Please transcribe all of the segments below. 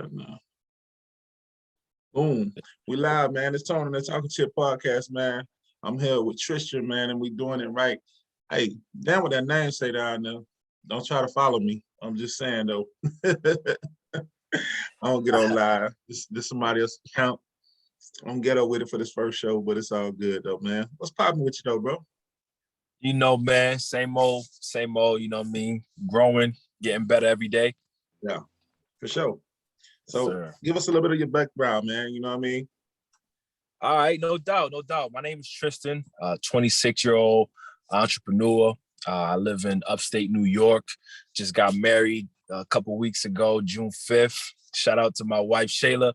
Right now. Boom. We live, man. It's Tony, the Talking Chit podcast, man. I'm here with Tristian, man, and we doing it right. Hey, damn what that name say down there. Don't try to follow me. I'm just saying, though. I don't get on live. This somebody else's account. I'm gonna get up with it for this first show, but it's all good, though, man. What's popping with you, though, bro? You know, man, same old, you know what I mean? Growing, getting better every day. Yeah, for sure. So give us a little bit of your background, man. You know what I mean? All right, no doubt. My name is Tristian, 26-year-old entrepreneur. I live in upstate New York. Just got married a couple weeks ago, June 5th. Shout out to my wife, Shayla.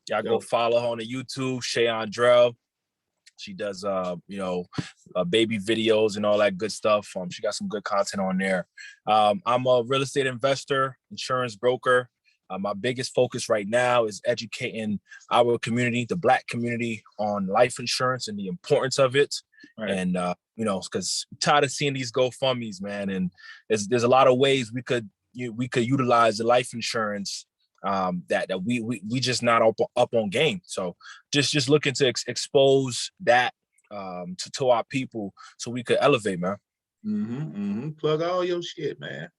Y'all go follow her on the YouTube, Shay Andrell. She does, baby videos and all that good stuff. She got some good content on there. I'm a real estate investor, insurance broker. My biggest focus right now is educating our community, the Black community, on life insurance and the importance of it. Right. And, because I'm tired of seeing these GoFundMes, man. And there's a lot of ways we could utilize the life insurance that we just not up on game. So just looking to expose that to our people so we could elevate, man. Plug all your shit, man.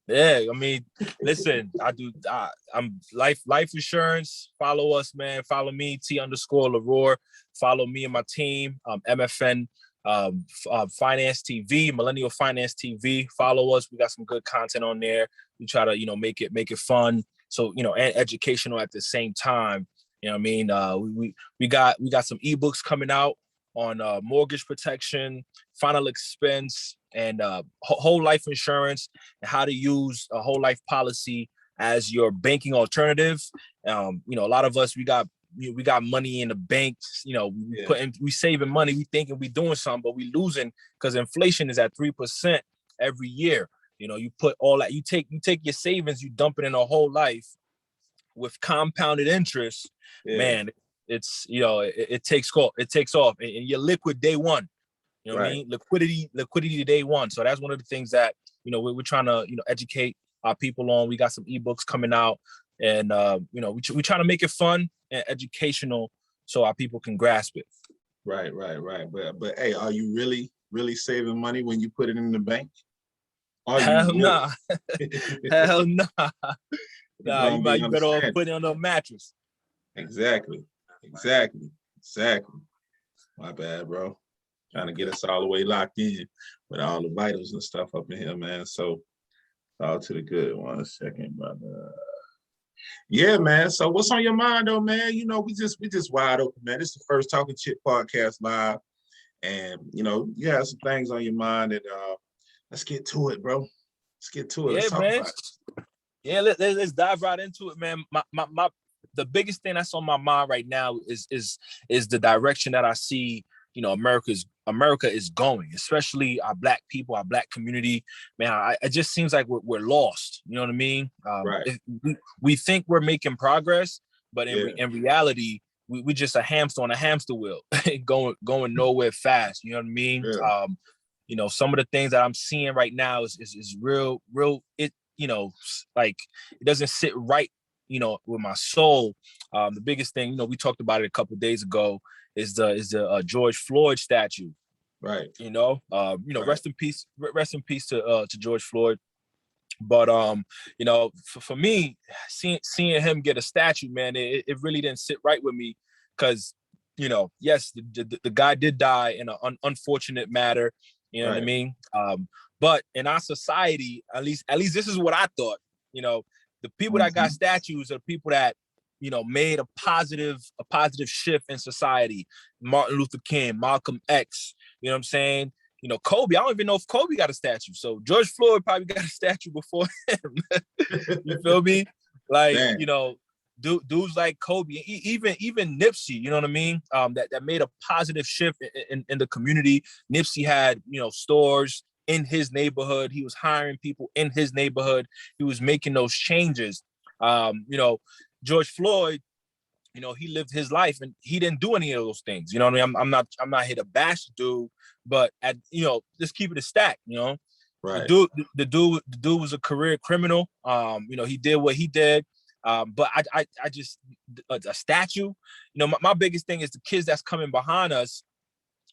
Yeah, I mean, listen, I'm life insurance. Follow us, man. Follow me, T_Laurore. Follow me and my team, MFN Finance TV, Millennial Finance TV. Follow us. We got some good content on there. We try to, make it fun. So, and educational at the same time. You know what I mean? We got some ebooks coming out on mortgage protection, final expense, and whole life insurance, and how to use a whole life policy as your banking alternative. A lot of us, we got money in the bank. We saving money. We thinking we doing something, but we losing because inflation is at 3% every year. You put all that. You take your savings, you dump it in a whole life with compounded interest. Yeah. Man, it's it takes off, and you're liquid day one. You know what I mean? Liquidity day one. So that's one of the things that we're trying to educate our people on. We got some ebooks coming out, and we trying to make it fun and educational so our people can grasp it. Right. But hey, are you really saving money when you put it in the bank? Hell nah. Hell nah. Nah, you better off put it on a mattress. Exactly. My bad, bro. Trying to get us all the way locked in with all the vitals and stuff up in here, man. So all to the good. 1 second, brother. Yeah, man. So what's on your mind, though, man? We just wide open, man. This is the first Talking Chit podcast live, and you have some things on your mind that let's get to it, bro. Let's get to it. Yeah, man. Yeah, let's dive right into it, man. The biggest thing that's on my mind right now is the direction that I see, America is going, especially our Black people, our Black community. Man, it just seems like we're lost. You know what I mean? Right. We think we're making progress, but in reality, we just a hamster on a hamster wheel, going nowhere fast. You know what I mean? Yeah. Some of the things that I'm seeing right now is real. Like it doesn't sit right, with my soul. The biggest thing, we talked about it a couple of days ago, is the George Floyd statue. Right. Right. Rest in peace to George Floyd. But for me, seeing him get a statue, man, it really didn't sit right with me, because yes, the guy did die in an unfortunate matter. You know what I mean? But in our society, at least this is what I thought. The people that got statues are people that made a positive shift in society. Martin Luther King, Malcolm X. You know what I'm saying? Kobe. I don't even know if Kobe got a statue. So George Floyd probably got a statue before him. You feel me? Like, dudes like Kobe, even Nipsey, you know what I mean? That made a positive shift in the community. Nipsey had, stores in his neighborhood. He was hiring people in his neighborhood. He was making those changes. George Floyd, he lived his life and he didn't do any of those things. You know what I mean? I'm not here to bash the dude, but just keep it a stack, Right. The dude was a career criminal. He did what he did. But I just a statue. You know, my biggest thing is the kids that's coming behind us.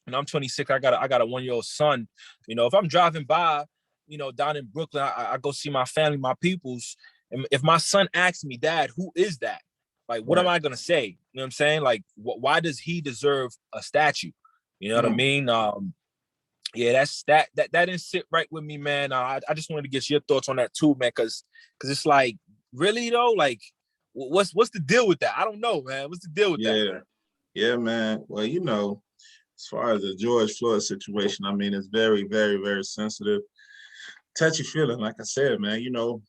And I'm 26. I got a 1-year-old son. You know, if I'm driving by, you know, down in Brooklyn, I go see my family, my peoples. And if my son asks me, Dad, who is that? Like, what am I gonna say? You know what I'm saying? Like, why does he deserve a statue? You know what I mean? Yeah, that didn't sit right with me, man. I just wanted to get your thoughts on that too, man, because it's like, really though, like, what's the deal with that? I don't know, man. What's the deal with that? Yeah, man. Well, you know, as far as the George Floyd situation, I mean, it's very, very, very sensitive, touchy feeling. Like I said, man, you know,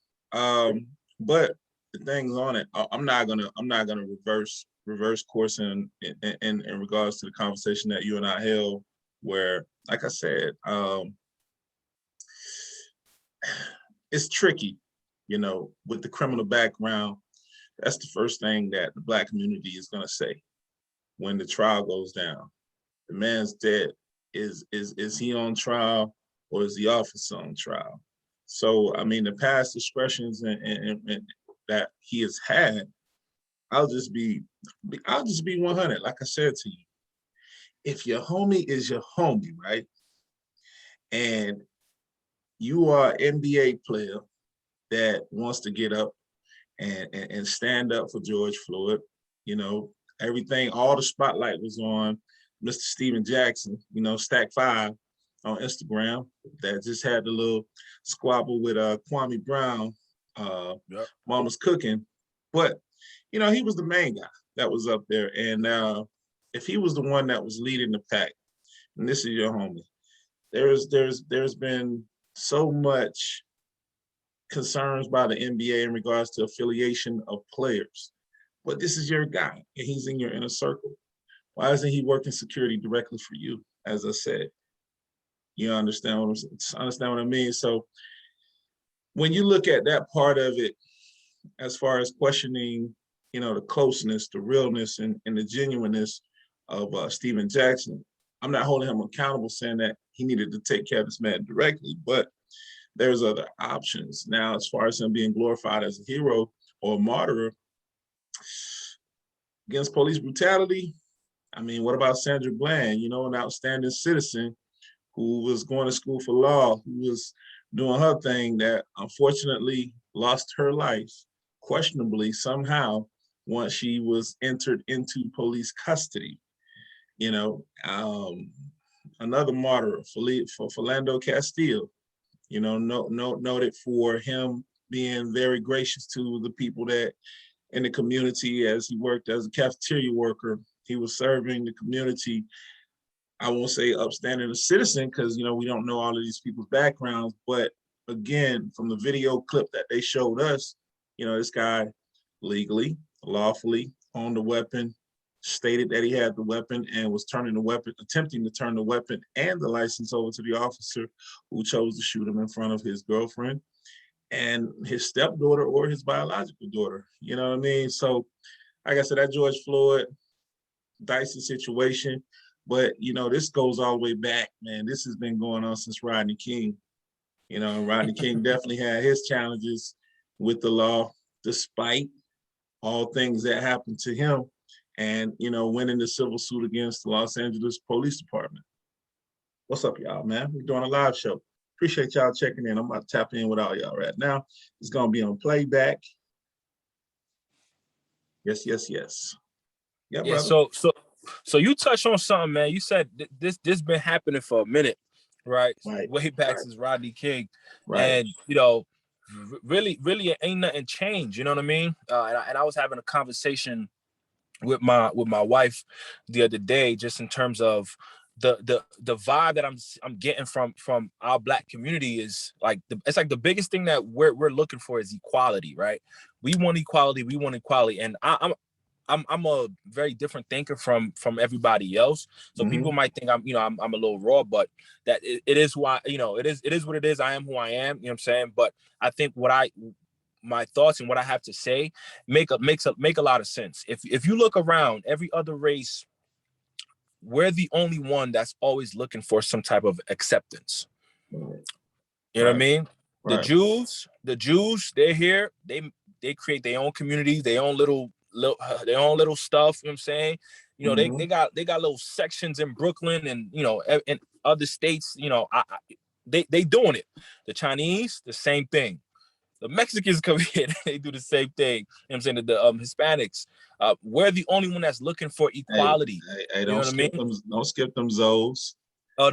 but the things on it, I'm not gonna reverse course in regards to the conversation that you and I held, where, like I said, it's tricky, you know, with the criminal background. That's the first thing that the Black community is gonna say when the trial goes down. The man's dead. Is he on trial, or is the officer on trial? So, I mean, the past discretions and that he has had, I'll just be 100. Like I said to you, if your homie is your homie, right, and you are an NBA player that wants to get up and stand up for George Floyd, you know, everything, all the spotlight was on Mr. Steven Jackson, you know, Stack 5 on Instagram, that just had the little squabble with Kwame Brown, Mama's Cooking. But, you know, he was the main guy that was up there. And if he was the one that was leading the pack, and this is your homie, there's been so much concerns by the NBA in regards to affiliation of players. But this is your guy, and he's in your inner circle. Why isn't he working security directly for you? As I said, you understand what I mean? So when you look at that part of it, as far as questioning, you know, the closeness, the realness, and the genuineness of Steven Jackson, I'm not holding him accountable, saying that he needed to take care of this man directly, but there's other options. Now, as far as him being glorified as a hero or a martyr against police brutality, I mean, what about Sandra Bland, you know, an outstanding citizen who was going to school for law, who was doing her thing, that unfortunately lost her life questionably somehow once she was entered into police custody. You know, another martyr, for Philando Castile, you know, noted for him being very gracious to the people that in the community. As he worked as a cafeteria worker, he was serving the community. I won't say upstanding a citizen, because, you know, we don't know all of these people's backgrounds, but again, from the video clip that they showed us, you know, this guy legally, lawfully owned a weapon, stated that he had the weapon, and was attempting to turn the weapon and the license over to the officer, who chose to shoot him in front of his girlfriend and his stepdaughter, or his biological daughter. You know what I mean? So, like I said, that George Floyd, dicey situation. But, you know, this goes all the way back, man. This has been going on since Rodney King. You know, Rodney King definitely had his challenges with the law, despite all things that happened to him, and, you know, winning the civil suit against the Los Angeles Police Department. What's up, y'all, man? We're doing a live show. Appreciate y'all checking in. I'm about to tap in with all y'all right now. It's going to be on playback. Yes. Yeah, brother. So you touched on something, man. You said this been happening for a minute, right? Way back since Rodney King, and, you know, really it ain't nothing changed. You know what I mean? And I was having a conversation with my wife the other day, just in terms of the vibe that I'm getting from our Black community is like it's like the biggest thing that we're looking for is equality, right? We want equality, and I'm a very different thinker from everybody else. So people might think I'm a little raw, but that it is why, you know, it is what it is. I am who I am, you know what I'm saying? But I think my thoughts and what I have to say make a lot of sense. If you look around, every other race, we're the only one that's always looking for some type of acceptance. You know what I mean? The Jews, they're here. they create their own communities, their own little stuff. You know what I'm saying? You know, they got little sections in Brooklyn and, you know, in other states. You know, they doing it. The Chinese, the same thing. The Mexicans come here, they do the same thing. You know what I'm saying? The Hispanics, we're the only one that's looking for equality. Hey, you know what I mean? Don't skip them Zoes. Oh,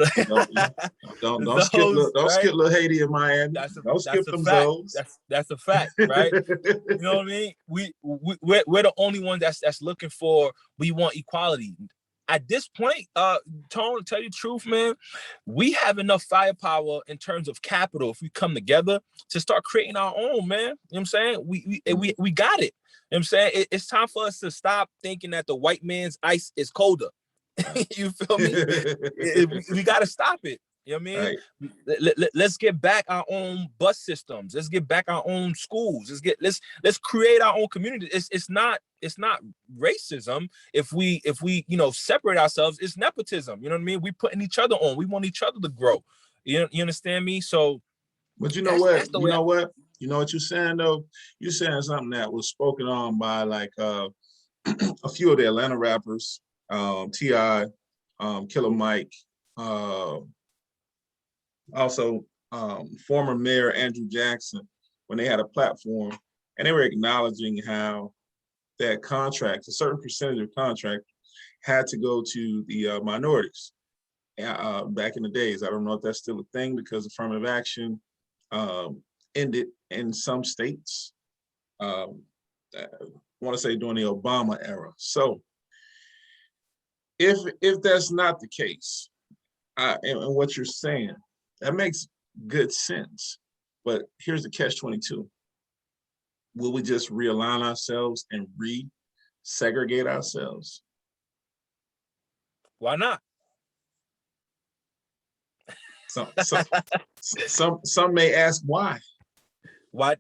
don't skip little Haiti in Miami. Don't skip them Zoes. That's a fact, right? You know what I mean? We're the only one that's looking for. We want equality. At this point, Tone, to tell you the truth, man, we have enough firepower in terms of capital if we come together to start creating our own, man. You know what I'm saying? We got it. You know what I'm saying? It's time for us to stop thinking that the white man's ice is colder. You feel me? We got to stop it. You know what I mean? Right. Let's get back our own bus systems. Let's get back our own schools. Let's create our own community. It's not racism if we you know, separate ourselves. It's nepotism. You know what I mean? We putting each other on. We want each other to grow. You understand me? So, but you know what? You know what? You know what you're saying though? You're saying something that was spoken on by like a few of the Atlanta rappers, T.I., Killer Mike, also former Mayor Andrew Jackson, when they had a platform, and they were acknowledging how that contract, a certain percentage of contract, had to go to the minorities back in the days. I don't know if that's still a thing because affirmative action ended in some states. I want to say during the Obama era. So if that's not the case, and what you're saying, that makes good sense. But here's the catch-22. Will we just realign ourselves and re-segregate ourselves? Why not? Some may ask why. Why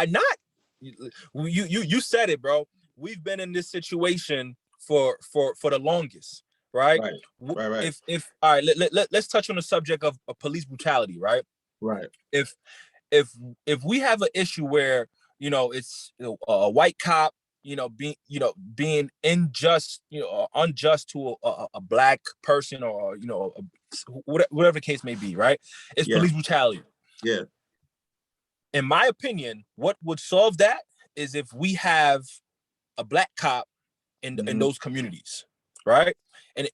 not? You said it, bro. We've been in this situation for the longest, right? Right. If all right, let's touch on the subject of police brutality, right? Right. If we have an issue where, you know, it's, you know, a white cop, you know, being unjust to a black person, or, you know, whatever the case may be, right? It's police brutality. Yeah. In my opinion, what would solve that is if we have a black cop in those communities, right? And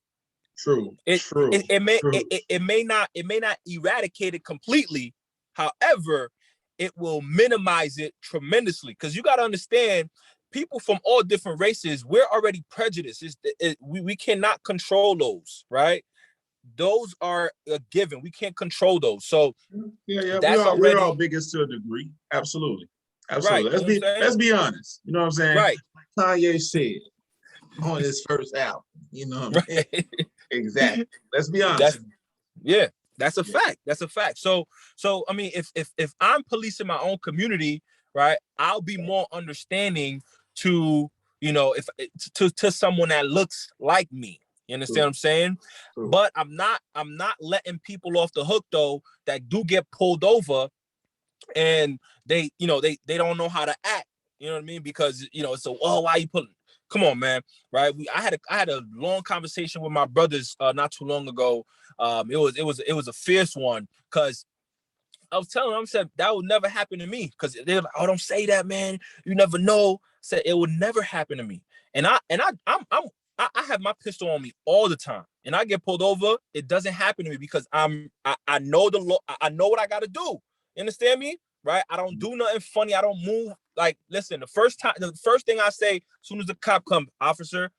it may not eradicate it completely. However, it will minimize it tremendously, because you got to understand, people from all different races, we're already prejudiced. We cannot control those, right? Those are a given. We can't control those. So we're all bigots to a degree. Absolutely. Right. Let's be honest. You know what I'm saying? Right. Kanye said on his first album. You know what I mean? Exactly. Let's be honest. That's a fact. That's a fact. So I mean, if I'm policing my own community, right, I'll be more understanding to, you know, to someone that looks like me. You understand what I'm saying? But I'm not letting people off the hook though that do get pulled over, and they don't know how to act. You know what I mean? Because, you know, so, why you pulling? Come on, man, right? I had a long conversation with my brothers not too long ago. It was a fierce one, because I was telling them, I said that would never happen to me, because they're like, "Oh, don't say that, man. You never know." I said it would never happen to me, and I have my pistol on me all the time, and I get pulled over. It doesn't happen to me because I know the law. I know what I got to do. You understand me, right? I don't do nothing funny. I don't move. Like, listen, the first thing I say, as soon as the cop comes, "Officer,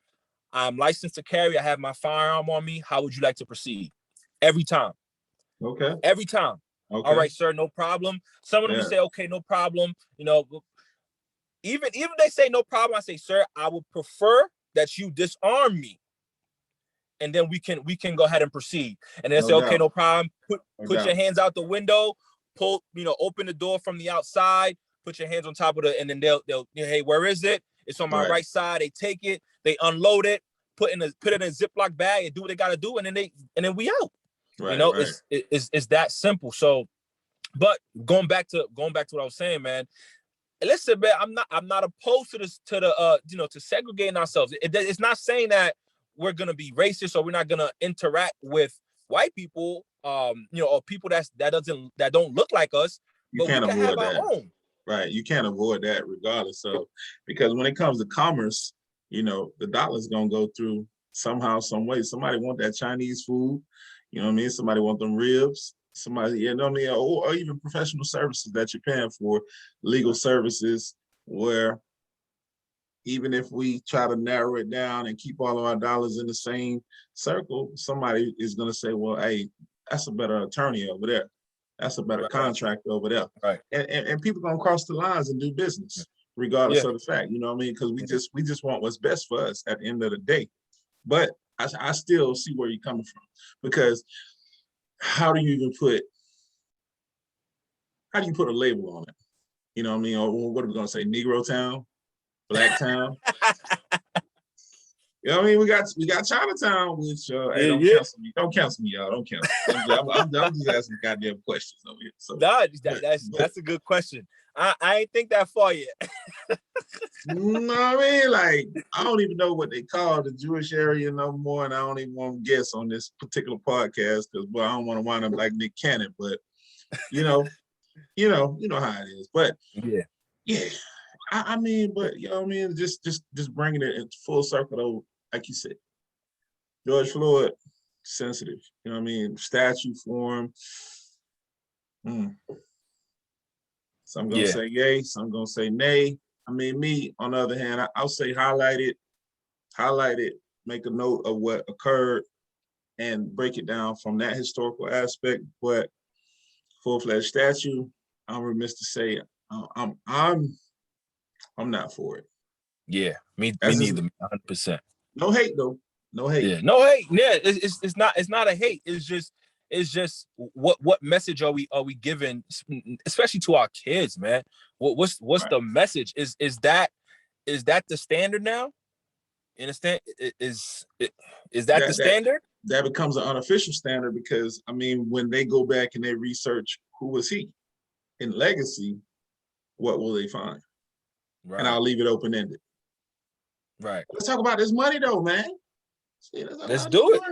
I'm licensed to carry. I have my firearm on me. How would you like to proceed?" Every time. Okay. Every time. Okay. All right, sir, no problem. Some of them say, "Okay, no problem." You know, even they say no problem, I say, "Sir, I would prefer that you disarm me, and then we can go ahead and proceed." And then say, "Okay, no problem. Put your hands out the window, pull, you know, open the door from the outside, put your hands on top of and then they'll hey, where is it? It's on my right side." They take it, they unload it, put it in a Ziploc bag, and do what they gotta do, and then we out. Right, you know, it's that simple. So, but going back to what I was saying, man, listen, man, I'm not opposed to this, to the to segregating ourselves. It's not saying that we're gonna be racist or we're not gonna interact with white people, or people that don't look like us, You but we can't can have avoid our that. own. Right. You can't avoid that regardless of, because when it comes to commerce, the dollar's gonna go through somehow, some way. Somebody want that Chinese food, you know what I mean? Somebody want them ribs, somebody, or even professional services that you're paying for, legal services, where even if we try to narrow it down and keep all of our dollars in the same circle, somebody is gonna say, well, hey, that's a better attorney over there. That's a better contractor over there. Right. And people gonna cross the lines and do business regardless of the fact, you know what I mean? Because we just want what's best for us at the end of the day. But I still see where you're coming from, because how do you put a label on it? You know what I mean? Or what are we gonna say? Negro town, Black town. You know what I mean? We got Chinatown, which hey, don't cancel me. Don't cancel me, y'all. Don't cancel me. I'm just asking goddamn questions over here. So that's a good question. I ain't think that far yet. You know what I mean? Like, I don't even know what they call the Jewish area no more, and I don't even want to guess on this particular podcast because, I don't want to wind up like Nick Cannon. But you know how it is. But yeah. I mean, but you know what I mean? Just bringing it into full circle, though, like you said, George Floyd, sensitive. You know what I mean? Statue form. Some gonna say yay, some gonna say nay. I mean, me, on the other hand, I'll say highlight it, make a note of what occurred, and break it down from that historical aspect. But full-fledged statue, I'm remiss to say, I'm not for it. Yeah, me neither. 100%. No hate though. No hate. Yeah, no hate. Yeah, it's not a hate. It's just what message are we giving, especially to our kids, man? What's right. The message? Is that the standard now? You understand? Is that the standard? That becomes an unofficial standard, because I mean, when they go back and they research who was he in legacy, what will they find? Right. And I'll leave it open-ended. Right. Let's talk about this money though, man. Let's do it.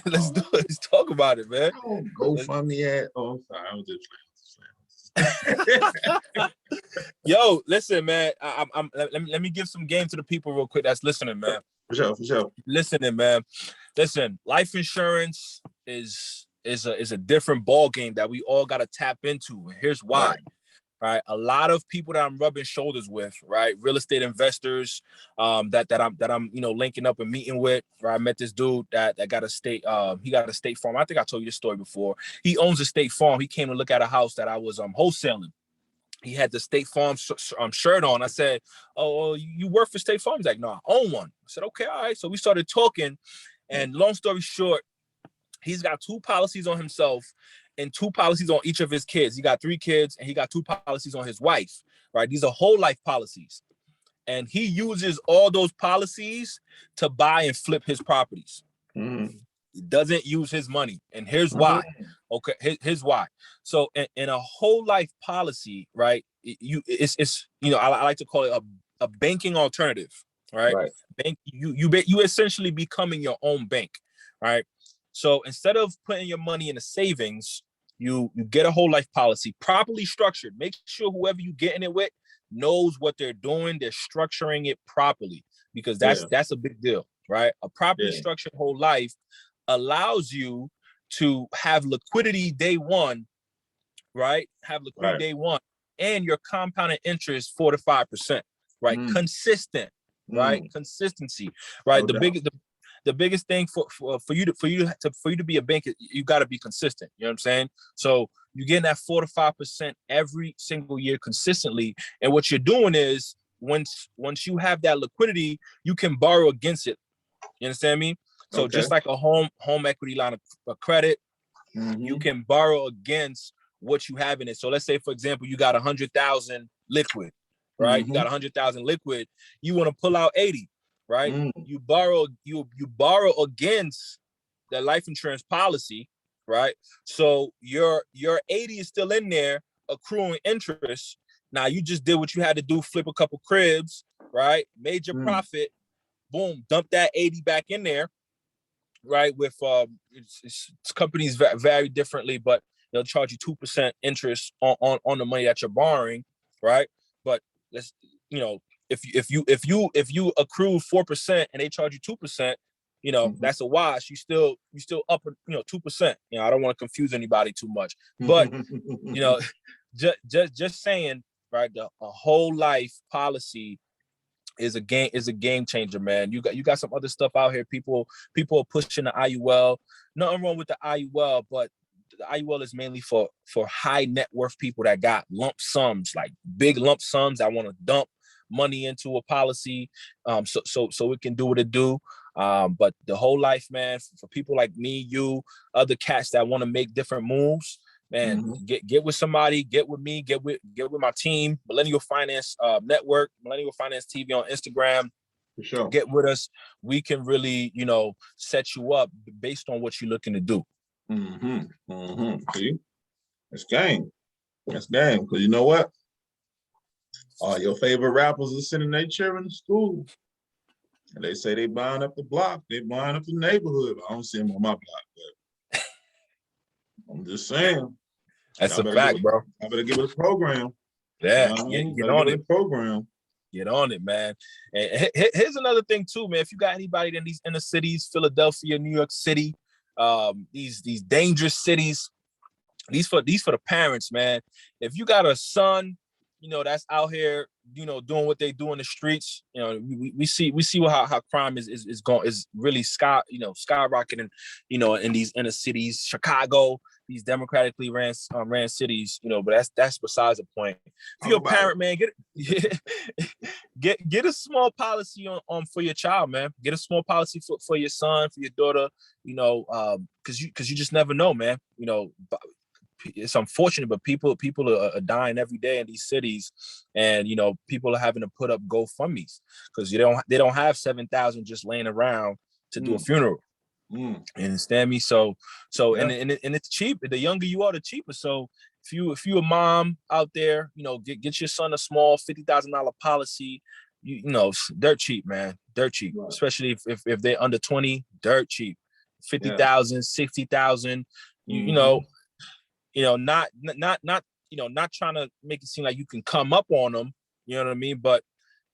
Let's do it. Let's talk about it, man. Go fund me at. Oh, I'm sorry. I was just Yo, listen, man. Let me give some game to the people real quick that's listening, man. For sure. Listening, man. Listen, life insurance is a different ball game that we all got to tap into. And here's why. Right, a lot of people that I'm rubbing shoulders with, right, real estate investors, that I'm linking up and meeting with. Right, I met this dude that got a state, he got a state farm. I think I told you this story before. He owns a state farm. He came to look at a house that I was wholesaling. He had the State Farm shirt on. I said, "Oh, you work for State Farm?" He's like, "No, I own one." I said, "Okay, all right." So we started talking, and long story short, he's got 2 policies on himself and 2 policies on each of his kids. He got 3 kids, and he got 2 policies on his wife, right? These are whole life policies. And he uses all those policies to buy and flip his properties. Mm-hmm. He doesn't use his money. And here's why. Okay, here's why. So in a whole life policy, right, it's I like to call it a banking alternative, right? Bank, you essentially becoming your own bank, right? So instead of putting your money in a savings, you get a whole life policy, properly structured. Make sure whoever you getting it with knows what they're doing. They're structuring it properly, because that's a big deal, right? A properly structured whole life allows you to have liquidity day one, right? Day one, and your compounded interest 4 to 5%, right? Consistent, right? Consistency, right? The biggest thing for you to be a bank, you got to be consistent. You know what I'm saying? So you're getting that 4 to 5% every single year consistently. And what you're doing is once you have that liquidity, you can borrow against it. You understand me? So just like a home equity line of credit, you can borrow against what you have in it. So let's say, for example, you got 100,000 liquid, right? You got 100,000 liquid. You want to pull out 80. Right, you borrow against the life insurance policy, right? So your 80 is still in there accruing interest. Now you just did what you had to do, flip a couple cribs, right? Made your profit, boom, dump that 80 back in there, right? With companies vary differently, but they'll charge you 2% interest on the money that you're borrowing, right? But let's, you know, if you accrue 4% and they charge you 2%, you know, that's a wash. You still up, 2%. You know, I don't want to confuse anybody too much, but you know, just saying, right? A whole life policy is a game changer, man. You got some other stuff out here. People are pushing the IUL. Nothing wrong with the IUL, but the IUL is mainly for high net worth people that got lump sums, like big lump sums. I want to dump money into a policy, so it can do what it do. But the whole life, man, for people like me, you, other cats that want to make different moves, man, get with somebody, get with me, get with my team, Millennial Finance Network, Millennial Finance TV on Instagram. For sure. Get with us. We can really, set you up based on what you're looking to do. See, it's game. It's game. Because you know what? All your favorite rappers are sitting in their chair in the school. And they say they buying up the block. They buying up the neighborhood. I don't see them on my block, but I'm just saying. That's a fact, bro. I better give it a program. Yeah, get on it. Program. Get on it, man. And here's another thing too, man. If you got anybody in these inner cities, Philadelphia, New York City, these dangerous cities, these for the parents, man. If you got a son, that's out here, doing what they do in the streets, we see how crime is really skyrocketing, in these inner cities, Chicago, these democratically ran cities, but that's besides the point. If you're a parent, man, get a small policy on for your child, man. Get a small policy for your son, for your daughter, because you just never know, man. It's unfortunate, but people are dying every day in these cities, and people are having to put up GoFundMe's because they don't have 7,000 just laying around to do a funeral. You understand me? So yeah. and it's cheap. The younger you are, the cheaper. So if you a mom out there, get your son a small $50,000 policy. Dirt cheap, man. Dirt cheap, right. Especially if they're under 20. Dirt cheap. 50,000, 60,000. Not trying to make it seem like you can come up on them, you know what I mean? But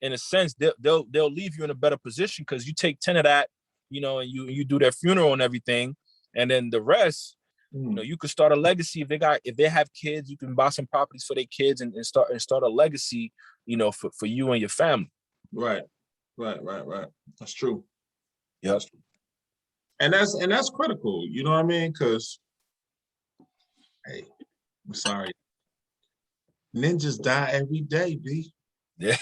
in a sense, they'll leave you in a better position because you take 10 of that, and you do their funeral and everything, and then the rest, you could start a legacy. If they have kids, you can buy some properties for their kids and start a legacy, for you and your family. Right. That's true. Yeah. And that's critical, you know what I mean? Because hey, I'm sorry. Ninjas die every day, B. Yeah.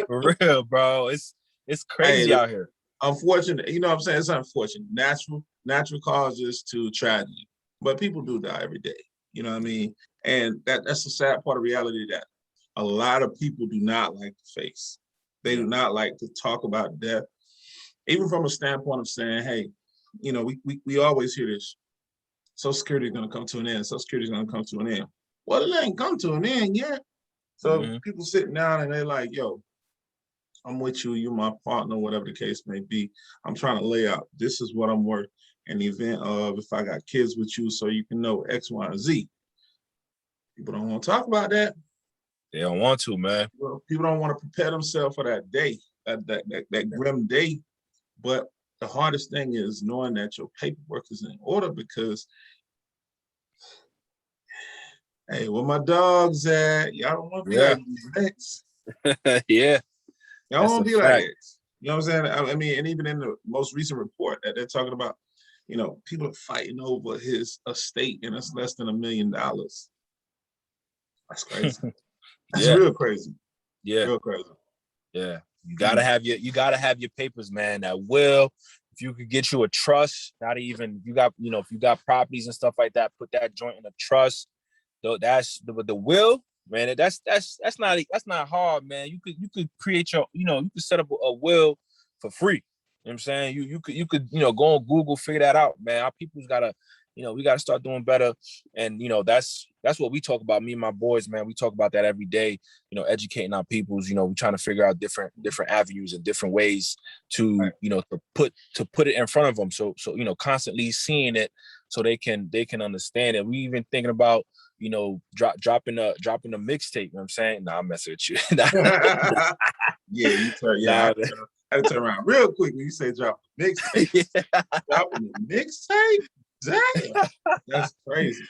For real, bro. It's crazy out here. Unfortunate, you know what I'm saying? It's unfortunate. Natural causes to tragedy. But people do die every day. You know what I mean? And that's the sad part of reality that a lot of people do not like to face. They do not like to talk about death. Even from a standpoint of saying, hey, we always hear this. Social Security is going to come to an end. Social Security is going to come to an end. Well, it ain't come to an end yet. So people sitting down and they're like, yo, I'm with you. You're my partner, whatever the case may be. I'm trying to lay out, this is what I'm worth in the event of if I got kids with you so you can know X, Y, and Z. People don't want to talk about that. They don't want to, man. Well, people don't want to prepare themselves for that day, that grim day. But the hardest thing is knowing that your paperwork is in order because, hey, where my dog's at? Y'all don't want to be like X. Yeah. Y'all don't want to be like X. You know what I'm saying? I mean, and even in the most recent report that they're talking about, people are fighting over his estate and it's less than $1 million. That's crazy. That's real crazy. Yeah. Real crazy. Yeah. You gotta have your papers, man. That will, if you could get you a trust, not even if you got properties and stuff like that, put that joint in a trust. Though that's the will, man. That's not hard, man. You could create your, you could set up a will for free. You know what I'm saying? You could go on Google, figure that out, man. Our people's gotta we got to start doing better. And, that's what we talk about. Me and my boys, man, we talk about that every day, educating our peoples. We're trying to figure out different avenues and different ways to, Right. to put it in front of them. So, constantly seeing it so they can understand it. We even thinking about, dropping a mixtape. You know what I'm saying? Nah, I'm messing with you. Yeah, I had to turn around real quick when you say drop a mixtape. Yeah. Dropping a mixtape? Damn. That's crazy.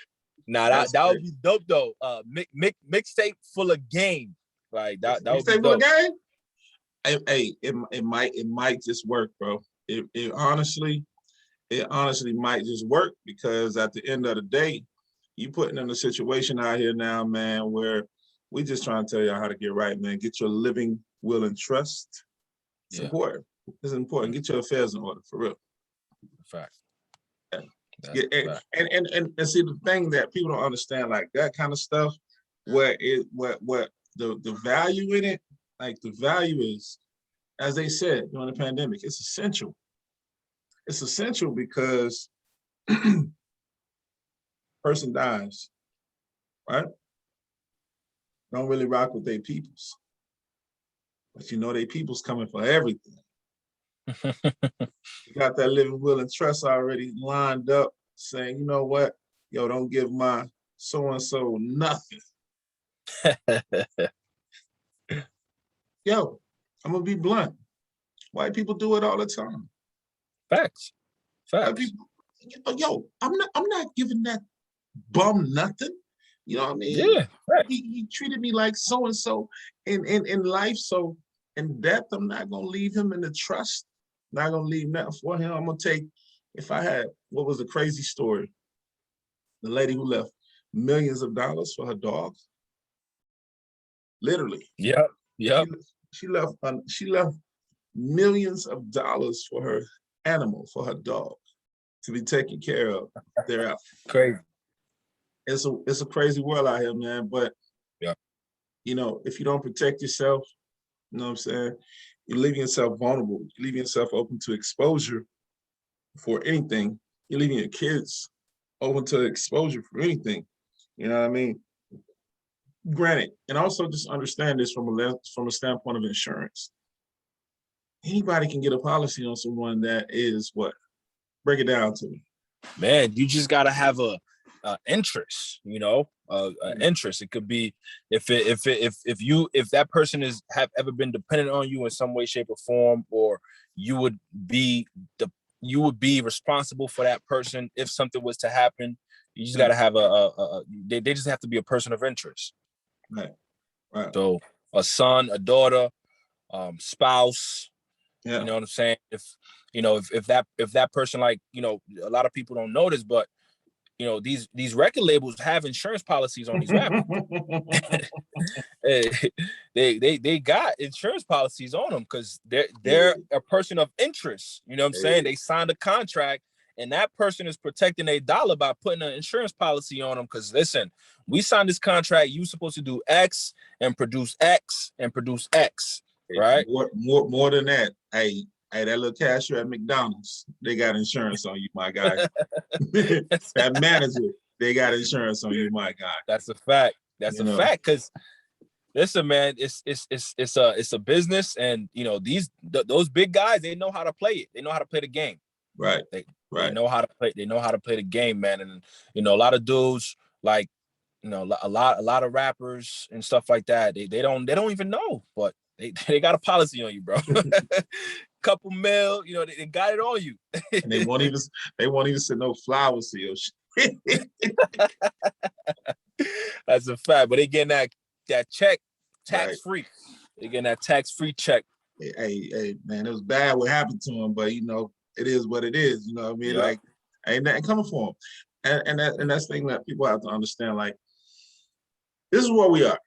Nah, that would be dope though. Mixtape full of game. Like that would be Mixtape full of dope. game? Hey, it might just work, bro. It honestly might just work, because at the end of the day, you putting in a situation out here now, man, where we just trying to tell y'all how to get right, man. Get your living will and trust. It's important. It's important. Get your affairs in order, for real. Fact. Yeah. And see, the thing that people don't understand, like that kind of stuff, what the value in it, like the value is, as they said during the pandemic, it's essential. It's essential because person dies, right? Don't really rock with their peoples, but their people's coming for everything. You got that living will and trust already lined up, saying, you know what, yo, don't give my so-and-so nothing. Yo, I'm gonna be blunt. White people do it all the time. Facts. White people, yo, I'm not giving that bum nothing. You know what I mean? Yeah. Right. He treated me like so-and-so in life. So in death, I'm not gonna leave him in the trust. Not gonna leave nothing for him. I'm gonna take, if I had, what was the crazy story? The lady who left millions of dollars for her dog. Literally. Yep. She left millions of dollars for her animal, for her dog, to be taken care of thereafter. Crazy. It's a crazy world out here, man. But if you don't protect yourself, you know what I'm saying, you're leaving yourself vulnerable. You're leaving yourself open to exposure for anything. You're leaving your kids open to exposure for anything. You know what I mean? Granted, and also just understand this from a standpoint of insurance. Anybody can get a policy on someone that is what? Break it down to me. Man, you just gotta have a interest, interest. It could be if that person have ever been dependent on you in some way, shape, or form, or you would be responsible for that person if something was to happen. You just gotta have they just have to be a person of interest. Right. So a son, a daughter, spouse. Yeah. You know what I'm saying? If that person, like, a lot of people don't notice, but these record labels have insurance policies on these rappers. they got insurance policies on them because they're a person of interest. You know what I'm saying? They signed a contract, and that person is protecting their dollar by putting an insurance policy on them. Because listen, we signed this contract. You supposed to do X and produce X and produce X, right? More than that. Hey, that little cashier at McDonald's, they got insurance on you, my guy. That manager, they got insurance on you, my guy. That's a fact. That's a fact. Because listen, man, it's a business, and those big guys, they know how to play it. They know how to play the game. Right. They know how to play. They know how to play the game, man. And a lot of dudes, like, a lot of rappers and stuff like that, they don't even know, but they got a policy on you, bro. Couple mil, they got it on you. And they won't even send no flowers to your shit. That's a fact. But they getting that check tax free. They getting that tax free check. Hey, man, it was bad what happened to him, but it is what it is. You know what I mean? Yeah. Like, ain't nothing coming for him. And that's the thing that people have to understand. Like, this is where we are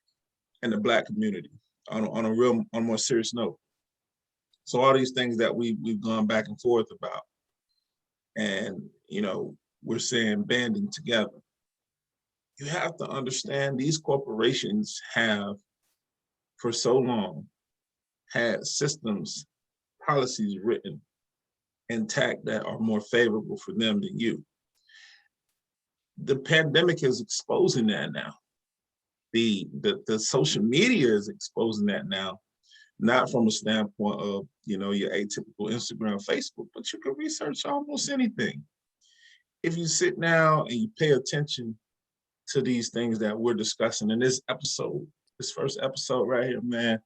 in the Black community on a more serious note. So all these things that we've gone back and forth about, and we're saying banding together. You have to understand these corporations have, for so long, had systems, policies written intact that are more favorable for them than you. the pandemic is exposing that now. The social media is exposing that now, not from a standpoint of, your atypical Instagram, Facebook, but you can research almost anything. If you sit now and you pay attention to these things that we're discussing in this episode, this first episode right here, man,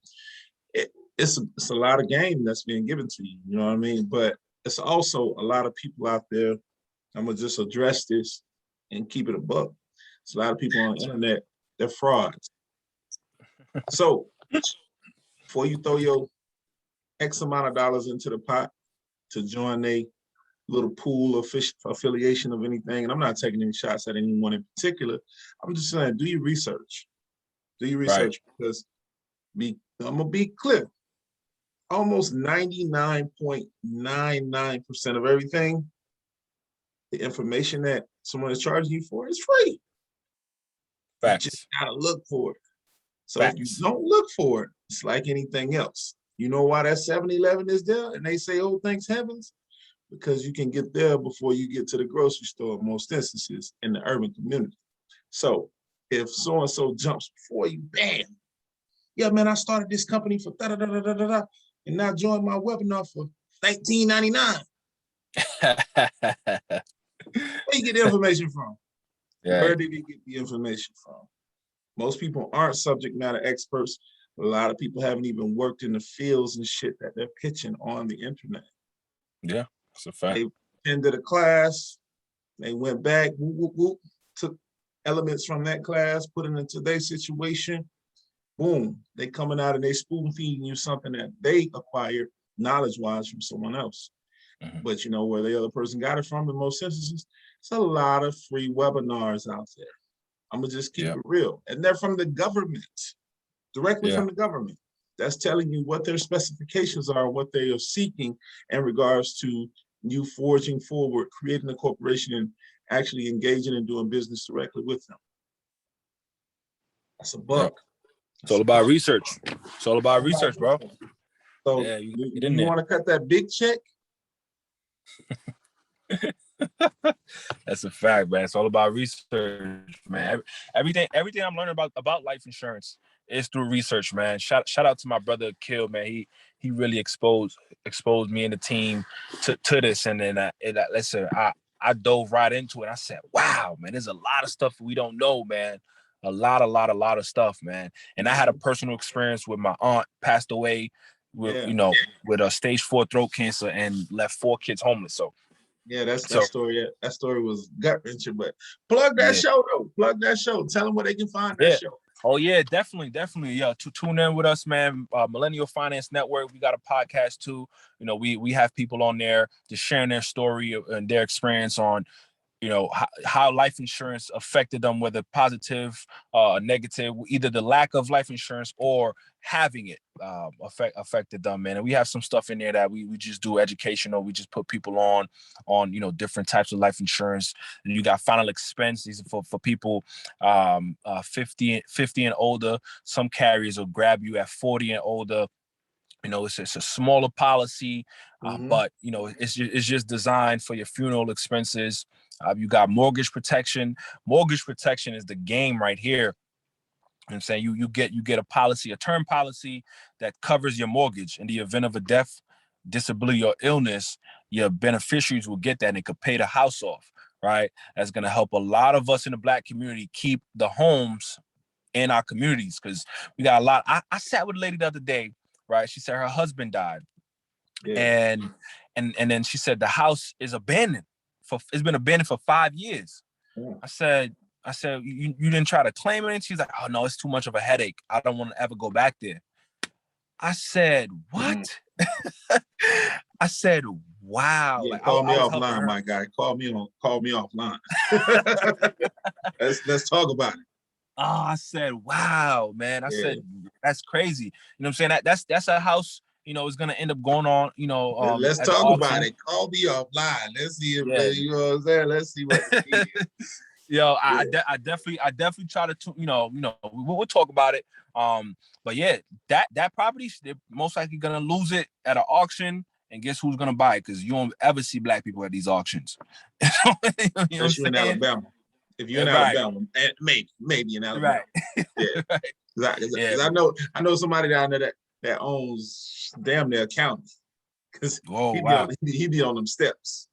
it's a lot of game that's being given to you, you know what I mean? But it's also a lot of people out there, I'm gonna just address this and keep it a buck. It's a lot of people on the internet, they're frauds. So before you throw your X amount of dollars into the pot to join a little pool of affiliation of anything, and I'm not taking any shots at anyone in particular, I'm just saying, do your research. Do your research, right? Because I'm gonna be clear. Almost 99.99% of everything, the information that someone is charging you for is free. Facts. You just gotta look for it. So Facts. If you don't look for it, it's like anything else. You know why that 7-Eleven is there and they say, oh, thanks heavens? Because you can get there before you get to the grocery store in most instances in the urban community. So if so-and-so jumps before you, bam, yeah, man, I started this company for da-da-da-da-da-da, and now join my webinar for $19.99. Where you get the information from? Yeah. Where did you get the information from? Most people aren't subject matter experts. A lot of people haven't even worked in the fields and shit that they're pitching on the internet. Yeah, that's a fact. They attended a class, they went back, took elements from that class, put it into their situation. Boom, they coming out and they spoon feeding you something that they acquired knowledge-wise from someone else. Mm-hmm. But you know where the other person got it from in most instances? It's a lot of free webinars out there. I'm gonna just keep it real. And they're from the government, directly from the government. That's telling you what their specifications are, what they are seeking in regards to you forging forward, creating a corporation and actually engaging and doing business directly with them. That's a buck. Yep. It's all about research. It's all about research, bro. So you want to cut that big check? That's a fact, man. It's all about research, man. Everything I'm learning about life insurance is through research, man. Shout out to my brother Kill, man. He really exposed me and the team to this, and then listen, I dove right into it. I said, wow, man, there's a lot of stuff we don't know, man. A lot of stuff, man. And I had a personal experience with my aunt passed away with with a stage 4 throat cancer and left 4 kids homeless. So yeah, that story. That story was gut wrenching, but plug that show though. Plug that show. Tell them where they can find that show. Oh yeah, definitely. Yeah, to tune in with us, man. Millennial Finance Network. We got a podcast too. You know, we have people on there just sharing their story and their experience on, you know, how life insurance affected them, whether positive, negative, either the lack of life insurance or having it affected them, man. And we have some stuff in there that we just do educational. We just put people on, you know, different types of life insurance. And you got final expense. These are for people 50 and older. Some carriers will grab you at 40 and older. You know, it's a smaller policy, but you know, it's just designed for your funeral expenses. You got mortgage protection. Mortgage protection is the game right here. I'm saying you get a policy, a term policy that covers your mortgage in the event of a death, disability, or illness. Your beneficiaries will get that and it could pay the house off, right? That's going to help a lot of us in the Black community keep the homes in our communities, because we got a lot. I sat with a lady the other day, right? She said her husband died, and then she said the house is abandoned. It's been abandoned for 5 years. I said, you didn't try to claim it? And she's like, oh no, it's too much of a headache. I don't want to ever go back there. I said, what? I said, wow. Yeah, like, call me offline, my guy. Call me offline. Let's talk about it. Oh, I said, wow, man. I said, that's crazy. You know what I'm saying? That's a house, you know, is gonna end up going on, you know. Let's talk about it. Call me offline. Let's see if you know what I'm saying. Let's see what it is. Yo, I definitely try to, you know, we'll talk about it. But yeah, that property, they're most likely gonna lose it at an auction, and guess who's gonna buy it? Because you don't ever see Black people at these auctions. You know Especially in Alabama. If you're in Right. Alabama, and maybe in Alabama. Right. Yeah. Right. Cause I know somebody down there that owns damn near county. Cause Oh wow. he be on them steps.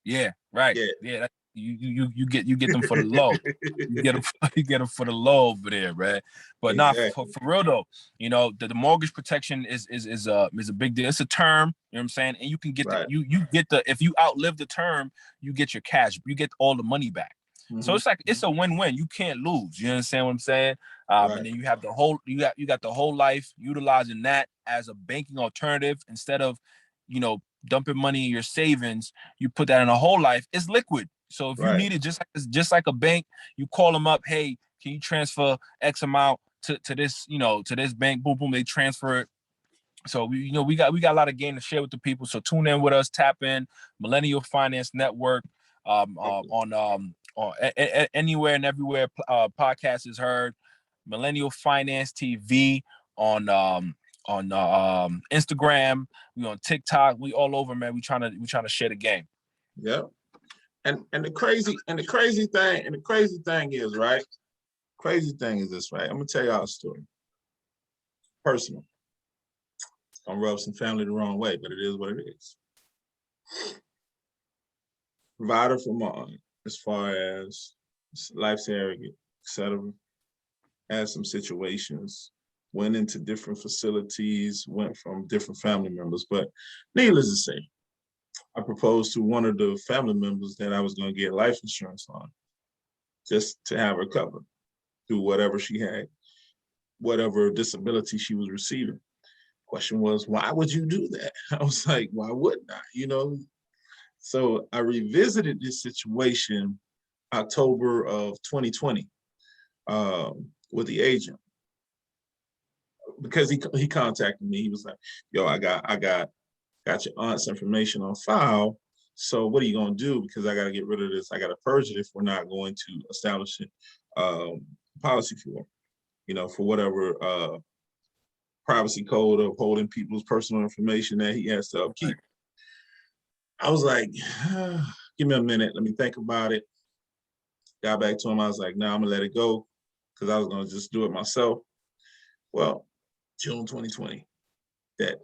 Yeah, right. Yeah. Yeah, you get them for the low. You get them for the low over there, man. But Exactly. for real though, you know, the mortgage protection is a big deal. It's a term, you know what I'm saying? And you can get Right. you get the, if you outlive the term, you get your cash, you get all the money back. So it's like, it's a win-win. You can't lose. You understand what I'm saying? Right. And then you have the whole, you got the whole life, utilizing that as a banking alternative instead of, you know, dumping money in your savings. You put that in a whole life. It's liquid. So if you need it, just like a bank, you call them up. Hey, can you transfer X amount to this, you know, to this bank? Boom, boom. They transfer it. So we got a lot of game to share with the people. So tune in with us. Tap in Millennial Finance Network on anywhere and everywhere podcast is heard. Millennial Finance TV on Instagram. We on TikTok. We all over, man. We trying to share the game. Yep. And the crazy thing is, right? Crazy thing is this, right? I'm gonna tell y'all a story. Personal. It's gonna rub some family the wrong way, but it is what it is. Provider for mine, as far as life surrogate, etc. Had some situations, went into different facilities, went from different family members, but needless to say, I proposed to one of the family members that I was going to get life insurance on, just to have her covered through whatever she had, whatever disability she was receiving. Question was, why would you do that? I was like, why wouldn't I? You know? So I revisited this situation October of 2020 with the agent, because he contacted me. He was like, yo, I got your aunt's information on file. So what are you gonna do? Because I gotta get rid of this. I gotta purge it if we're not going to establish a policy for, you know, for whatever privacy code of holding people's personal information that he has to upkeep. I was like, give me a minute, let me think about it. Got back to him. I was like, nah, I'm gonna let it go, because I was gonna just do it myself. Well, June 2020, that.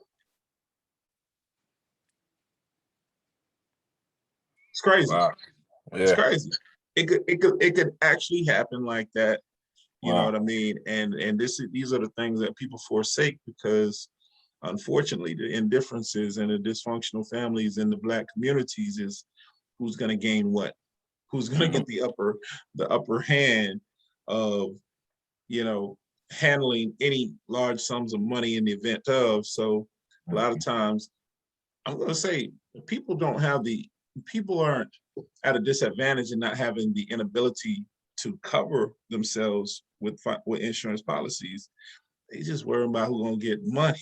It's crazy. Wow. Yeah. It's crazy. It could actually happen like that. You know what I mean? And these are the things that people forsake, because unfortunately the indifferences and the dysfunctional families in the Black communities is who's gonna gain what? Who's gonna get the upper hand of, you know, handling any large sums of money in the event of. So a lot of times, I'm gonna say, people aren't at a disadvantage in not having the inability to cover themselves with insurance policies. They just worry about who's gonna get money.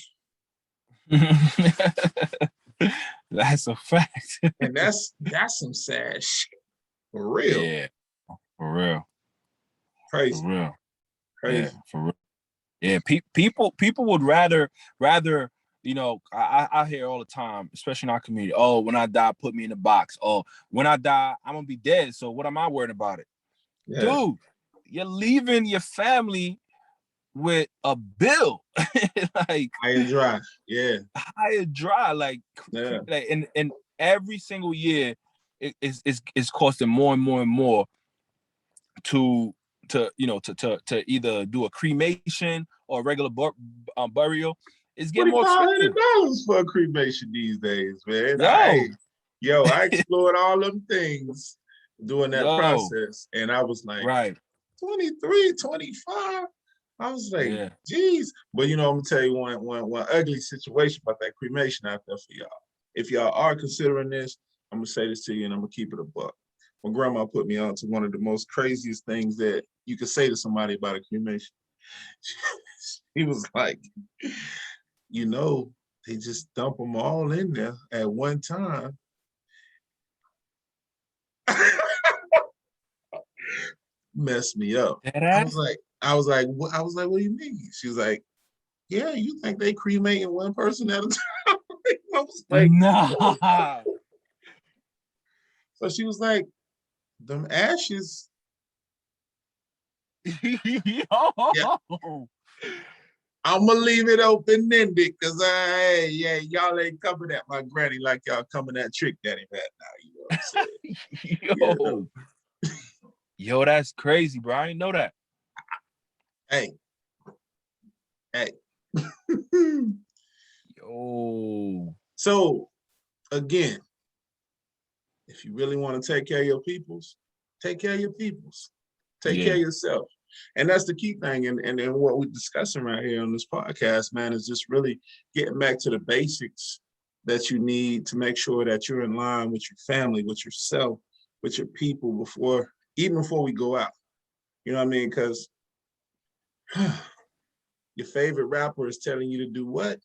That's a fact. And that's some sad shit. For real. Yeah. For real. Crazy. For real. Crazy. Yeah, for real. Yeah, people would rather, you know, I hear all the time, especially in our community, oh, when I die, put me in a box. Oh, when I die, I'm gonna be dead. So what am I worried about it? Yeah. Dude, you're leaving your family with a bill. Like high and dry. Yeah. High and dry. Like and every single year it's costing more and more and more to either do a cremation or a regular burial. It's getting more expensive. $2,500 for a cremation these days, man. I explored all them things doing that process, and I was like, 23, 25. I was like, geez. But you know, I'm gonna tell you one ugly situation about that cremation out there for y'all. If y'all are considering this, I'm gonna say this to you, and I'm gonna keep it a buck. My grandma put me on to one of the most craziest things that you could say to somebody about a cremation. He was like, you know, they just dump them all in there at one time. Messed me up. I was like, what do you mean? She was like, yeah, you think they cremating one person at a time? I was like, no. So she was like, them ashes Yeah. I'm gonna leave it open-ended because y'all ain't coming at my granny like y'all coming at Trick Daddy right now. You know what I'm saying? You know? Yo, that's crazy, bro. I didn't know that. Hey. Yo. So again, if you really want to take care of your peoples, take care of your peoples. Take care of yourself. And that's the key thing. And what we're discussing right here on this podcast, man, is just really getting back to the basics that you need to make sure that you're in line with your family, with yourself, with your people even before we go out. You know what I mean? Because your favorite rapper is telling you to do what?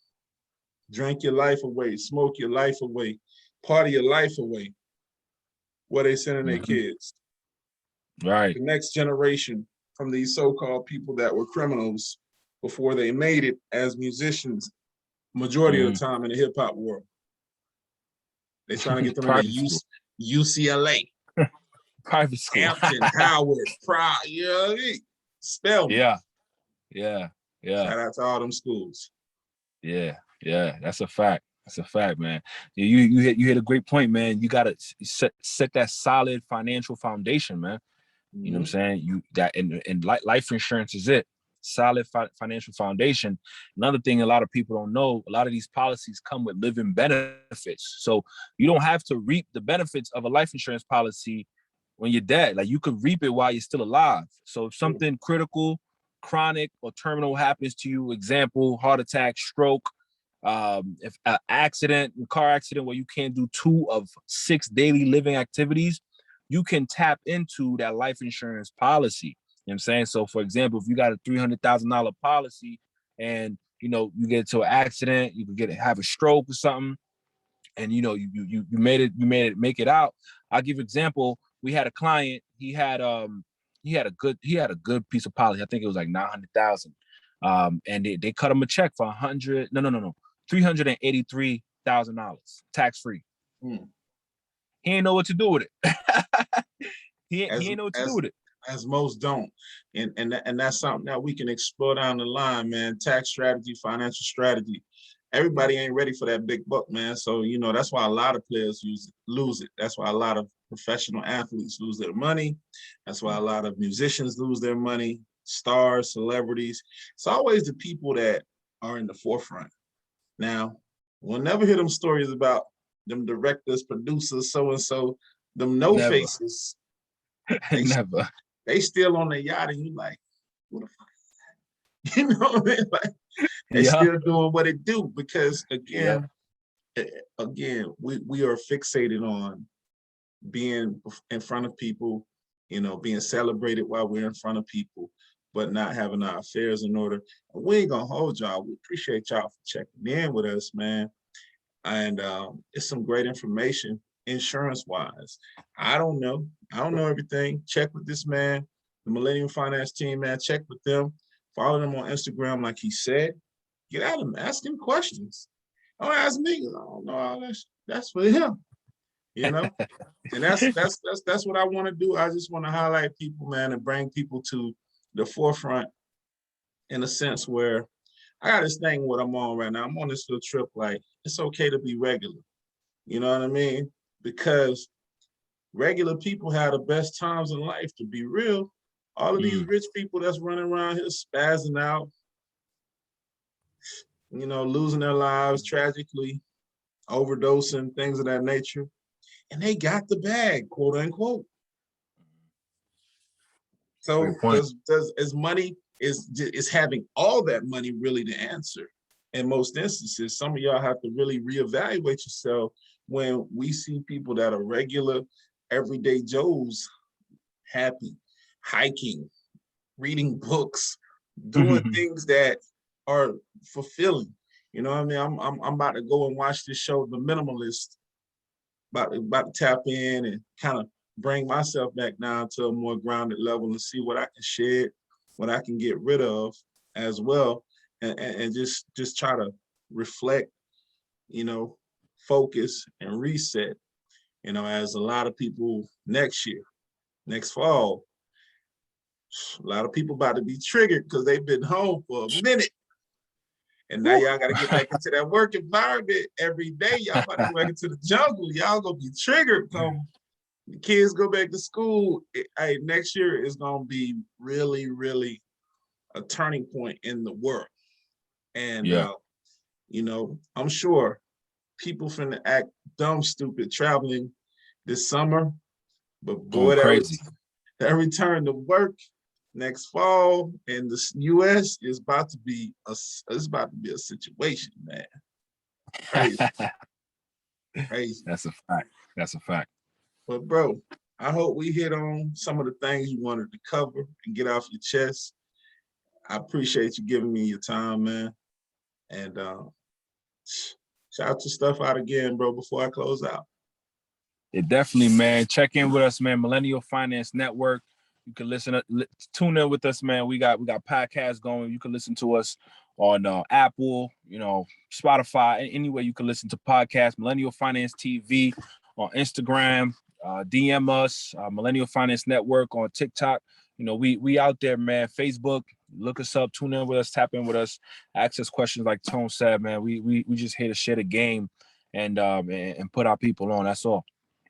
Drink your life away, smoke your life away, party your life away. What they sending their kids. Right. The next generation from these so-called people that were criminals before they made it as musicians, majority of the time in the hip-hop world. They're trying to get them into UCLA, private school, Hampton, Howard, Prague, you know what I mean? Spelman. Yeah. Shout out to all them schools. Yeah, that's a fact. That's a fact, man. You hit a great point, man. You gotta set that solid financial foundation, man. You know what I'm saying? And life insurance is it. Solid financial foundation. Another thing a lot of people don't know, a lot of these policies come with living benefits. So you don't have to reap the benefits of a life insurance policy when you're dead. Like you could reap it while you're still alive. So if something critical, chronic, or terminal happens to you, example, heart attack, stroke, if an accident, a car accident where you can't do 2 of 6 daily living activities, you can tap into that life insurance policy. You know what I'm saying? So for example, if you got a $300,000 policy and you get into an accident, you could have a stroke or something, and you made it make it out. I'll give you an example. We had a client, he had a good piece of policy. I think it was like 900,000. And they cut him a check for $383,000 tax free. He ain't know what to do with it. he ain't know what to do with it. As most don't. And that's something that we can explore down the line, man. Tax strategy, financial strategy. Everybody ain't ready for that big buck, man. So, that's why a lot of players lose it. That's why a lot of professional athletes lose their money. That's why a lot of musicians lose their money, stars, celebrities. It's always the people that are in the forefront. Now, we'll never hear them stories about them directors, producers, so-and-so, them faces. Never. They still on the yacht and you like, what the fuck is that? You know what I mean? Like, they still doing what it do because again, we are fixated on being in front of people, being celebrated while we're in front of people, but not having our affairs in order. We ain't gonna hold y'all. We appreciate y'all for checking in with us, man. And it's some great information insurance-wise. I don't know everything. Check with this man, the Millennial Finance team, man. Check with them. Follow them on Instagram, like he said. Get at him, ask him questions. Don't ask me. I don't know all that. That's for him, And that's what I want to do. I just want to highlight people, man, and bring people to the forefront in a sense where I got this thing what I'm on right now. I'm on this little trip, like it's okay to be regular. You know what I mean? Because regular people have the best times in life, to be real. All of these rich people that's running around here spazzing out, losing their lives tragically, overdosing, things of that nature. And they got the bag, quote unquote. So does money is having all that money really the answer? In most instances, some of y'all have to really reevaluate yourself when we see people that are regular, everyday Joes, happy, hiking, reading books, doing things that are fulfilling. You know what I mean? I'm about to go and watch this show, The Minimalist. About to tap in and kind of bring myself back down to a more grounded level and see what I can shed, what I can get rid of as well, and just try to reflect, focus and reset. As a lot of people next fall, A lot of people about to be triggered because they've been home for a minute. And now y'all got to get back into that work environment every day. Y'all about to go back into the jungle. Y'all gonna be triggered come the kids go back to school. Hey, next year is gonna be really, really a turning point in the world. And you know, I'm sure people finna act dumb, stupid traveling this summer, but boy, that return to work next fall in the U.S. is about to be a situation, man. Crazy. Crazy. That's a fact. That's a fact. But bro, I hope we hit on some of the things you wanted to cover and get off your chest. I appreciate you giving me your time, man. And shout your stuff out again, bro, before I close out. Yeah, definitely, man. Check in with us, man. Millennial Finance Network. You can tune in with us, man. We got podcasts going. You can listen to us on Apple, you know, Spotify, anywhere you can listen to podcasts. Millennial Finance TV on Instagram. DM us, Millennial Finance Network on TikTok. You know, we out there, man. Facebook, look us up, tune in with us, tap in with us, ask us questions like Tone said, man. We just here to share the game and put our people on. That's all.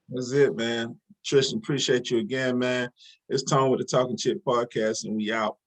That's it, man. Tristian, appreciate you again, man. It's Tone with the Talking Chit podcast, and we out.